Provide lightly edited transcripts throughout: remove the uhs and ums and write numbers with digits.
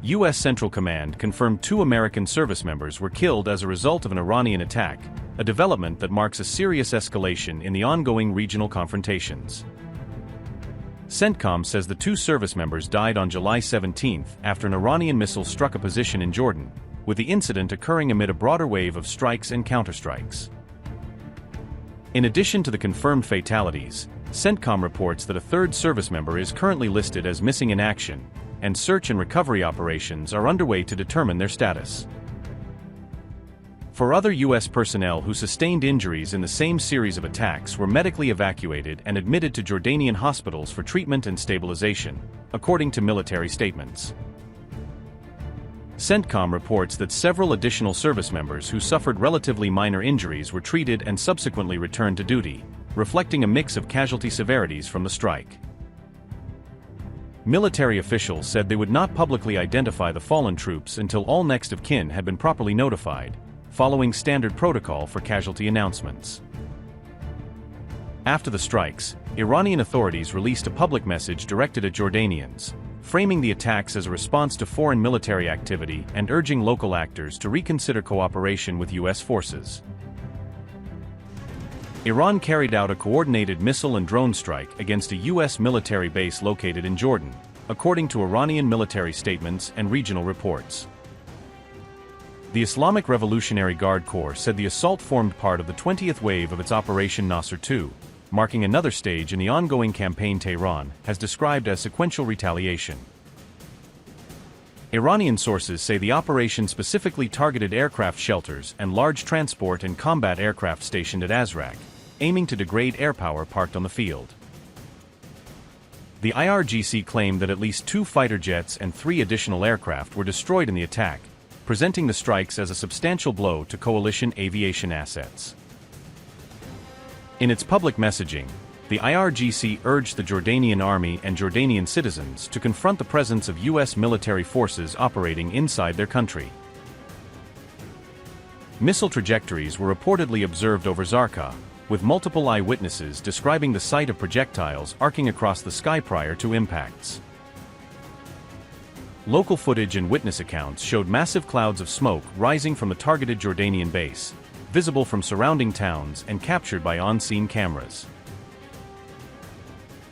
U.S. Central Command confirmed 2 American service members were killed as a result of an Iranian attack, a development that marks a serious escalation in the ongoing regional confrontations. CENTCOM says the 2 service members died on July 17 after an Iranian missile struck a position in Jordan, with the incident occurring amid a broader wave of strikes and counterstrikes. In addition to the confirmed fatalities, CENTCOM reports that a 3rd service member is currently listed as missing in action, and search and recovery operations are underway to determine their status. For other U.S. personnel who sustained injuries in the same series of attacks were medically evacuated and admitted to Jordanian hospitals for treatment and stabilization, according to military statements. CENTCOM reports that several additional service members who suffered relatively minor injuries were treated and subsequently returned to duty, reflecting a mix of casualty severities from the strike. Military officials said they would not publicly identify the fallen troops until all next of kin had been properly notified, following standard protocol for casualty announcements. After the strikes, Iranian authorities released a public message directed at Jordanians, framing the attacks as a response to foreign military activity and urging local actors to reconsider cooperation with U.S. forces. Iran carried out a coordinated missile and drone strike against a U.S. military base located in Jordan, according to Iranian military statements and regional reports. The Islamic Revolutionary Guard Corps said the assault formed part of the 20th wave of its Operation Nasr II, marking another stage in the ongoing campaign Tehran has described as sequential retaliation. Iranian sources say the operation specifically targeted aircraft shelters and large transport and combat aircraft stationed at Azraq, aiming to degrade air power parked on the field. The IRGC claimed that at least 2 fighter jets and 3 additional aircraft were destroyed in the attack, presenting the strikes as a substantial blow to coalition aviation assets. In its public messaging, the IRGC urged the Jordanian army and Jordanian citizens to confront the presence of U.S. military forces operating inside their country. Missile trajectories were reportedly observed over Zarqa, with multiple eyewitnesses describing the sight of projectiles arcing across the sky prior to impacts. Local footage and witness accounts showed massive clouds of smoke rising from the targeted Jordanian base, visible from surrounding towns and captured by on-scene cameras.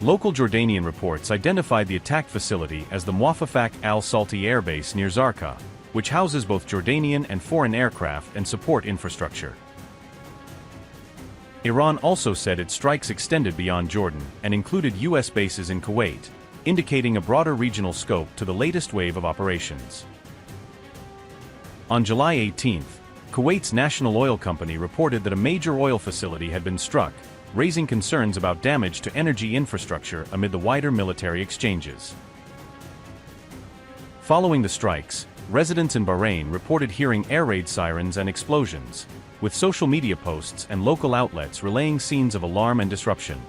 Local Jordanian reports identified the attack facility as the Muwafaqat al-Salti Air Base near Zarqa, which houses both Jordanian and foreign aircraft and support infrastructure. Iran also said its strikes extended beyond Jordan and included U.S. bases in Kuwait, indicating a broader regional scope to the latest wave of operations. On July 18, Kuwait's national oil company reported that a major oil facility had been struck, raising concerns about damage to energy infrastructure amid the wider military exchanges. Following the strikes, residents in Bahrain reported hearing air raid sirens and explosions, with social media posts and local outlets relaying scenes of alarm and disruption.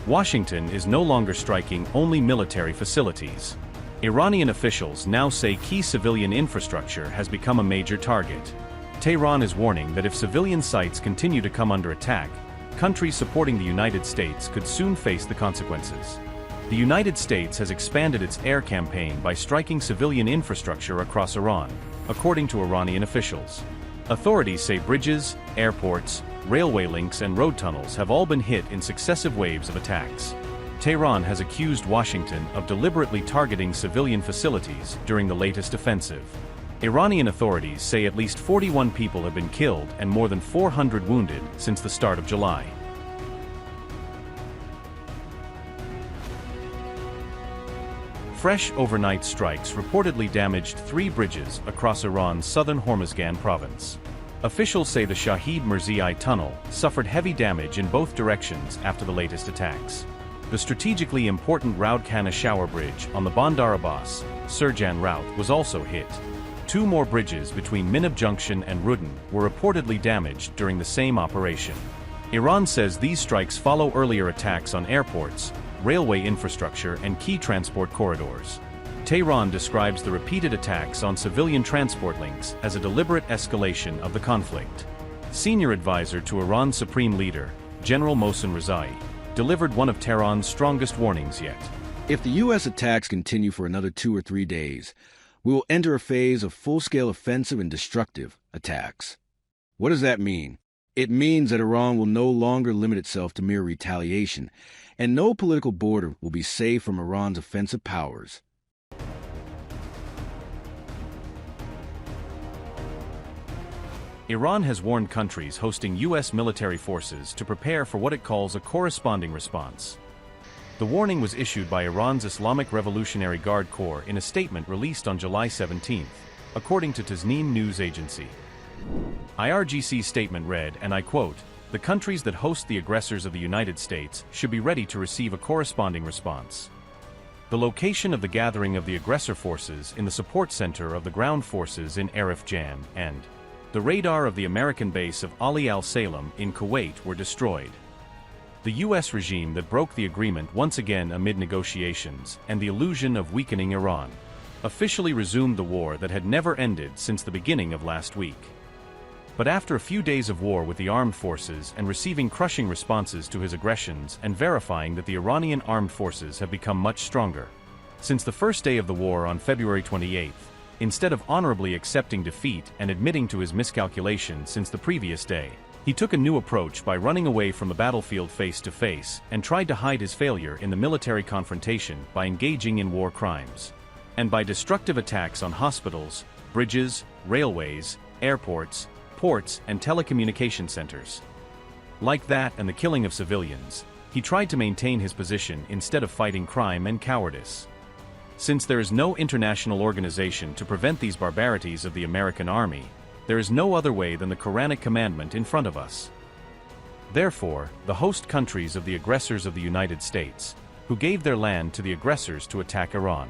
Washington is no longer striking only military facilities. Iranian officials now say key civilian infrastructure has become a major target. Tehran is warning that if civilian sites continue to come under attack, countries supporting the United States could soon face the consequences. The United States has expanded its air campaign by striking civilian infrastructure across Iran, according to Iranian officials. Authorities say bridges, airports, railway links and road tunnels have all been hit in successive waves of attacks. Tehran has accused Washington of deliberately targeting civilian facilities during the latest offensive. Iranian authorities say at least 41 people have been killed and more than 400 wounded since the start of July. Fresh overnight strikes reportedly damaged 3 bridges across Iran's southern Hormuzgan province. Officials say the Shahid Mirzei tunnel suffered heavy damage in both directions after the latest attacks. The strategically important Raud Khana shower bridge on the Bandar Abbas, Surjan route was also hit. 2 more bridges between Minab Junction and Rudin were reportedly damaged during the same operation. Iran says these strikes follow earlier attacks on airports, railway infrastructure and key transport corridors. Tehran describes the repeated attacks on civilian transport links as a deliberate escalation of the conflict. Senior advisor to Iran's supreme leader, General Mohsen Rezai, delivered one of Tehran's strongest warnings yet. If the U.S. attacks continue for another 2 or 3 days, we will enter a phase of full-scale offensive and destructive attacks. What does that mean? It means that Iran will no longer limit itself to mere retaliation, and no political border will be safe from Iran's offensive powers. Iran has warned countries hosting U.S. military forces to prepare for what it calls a corresponding response. The warning was issued by Iran's Islamic Revolutionary Guard Corps in a statement released on July 17, according to Tasnim news agency. IRGC's statement read, and I quote, "The countries that host the aggressors of the United States should be ready to receive a corresponding response." The location of the gathering of the aggressor forces in the support center of the ground forces in Arif Jan and the radar of the American base of Ali al-Salem in Kuwait were destroyed. The U.S. regime that broke the agreement once again amid negotiations and the illusion of weakening Iran officially resumed the war that had never ended since the beginning of last week. But after a few days of war with the armed forces and receiving crushing responses to his aggressions and verifying that the Iranian armed forces have become much stronger since the first day of the war on February 28, instead of honorably accepting defeat and admitting to his miscalculation since the previous day, he took a new approach by running away from the battlefield face to face and tried to hide his failure in the military confrontation by engaging in war crimes and by destructive attacks on hospitals, bridges, railways, airports, ports, and telecommunication centers. Like that and the killing of civilians, he tried to maintain his position instead of fighting crime and cowardice. Since there is no international organization to prevent these barbarities of the American army, there is no other way than the Quranic commandment in front of us. Therefore, the host countries of the aggressors of the United States, who gave their land to the aggressors to attack Iran,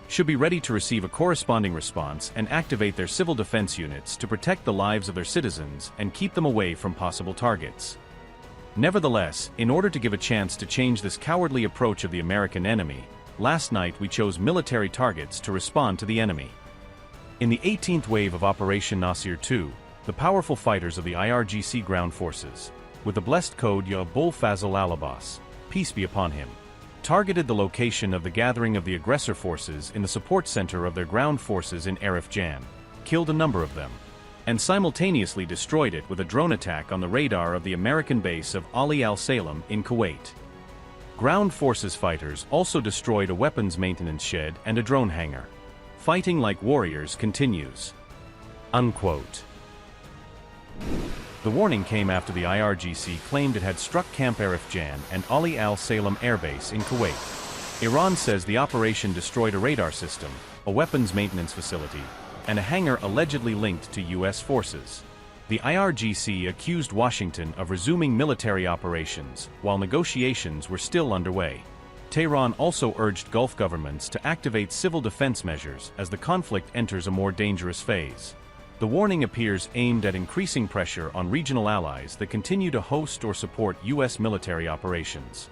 should be ready to receive a corresponding response and activate their civil defense units to protect the lives of their citizens and keep them away from possible targets. Nevertheless, in order to give a chance to change this cowardly approach of the American enemy, last night we chose military targets to respond to the enemy. In the 18th wave of Operation Nasir II, the powerful fighters of the IRGC ground forces, with the blessed code Ya Abul Fazl al-Abbas, peace be upon him, targeted the location of the gathering of the aggressor forces in the support center of their ground forces in Arif Jan, killed a number of them, and simultaneously destroyed it with a drone attack on the radar of the American base of Ali al-Salem in Kuwait. Ground forces fighters also destroyed a weapons maintenance shed and a drone hangar. Fighting like warriors continues. Unquote. The warning came after the IRGC claimed it had struck Camp Arif Jan and Ali al-Salem Air Base in Kuwait. Iran says the operation destroyed a radar system, a weapons maintenance facility, and a hangar allegedly linked to U.S. forces. The IRGC accused Washington of resuming military operations while negotiations were still underway. Tehran also urged Gulf governments to activate civil defense measures as the conflict enters a more dangerous phase. The warning appears aimed at increasing pressure on regional allies that continue to host or support U.S. military operations.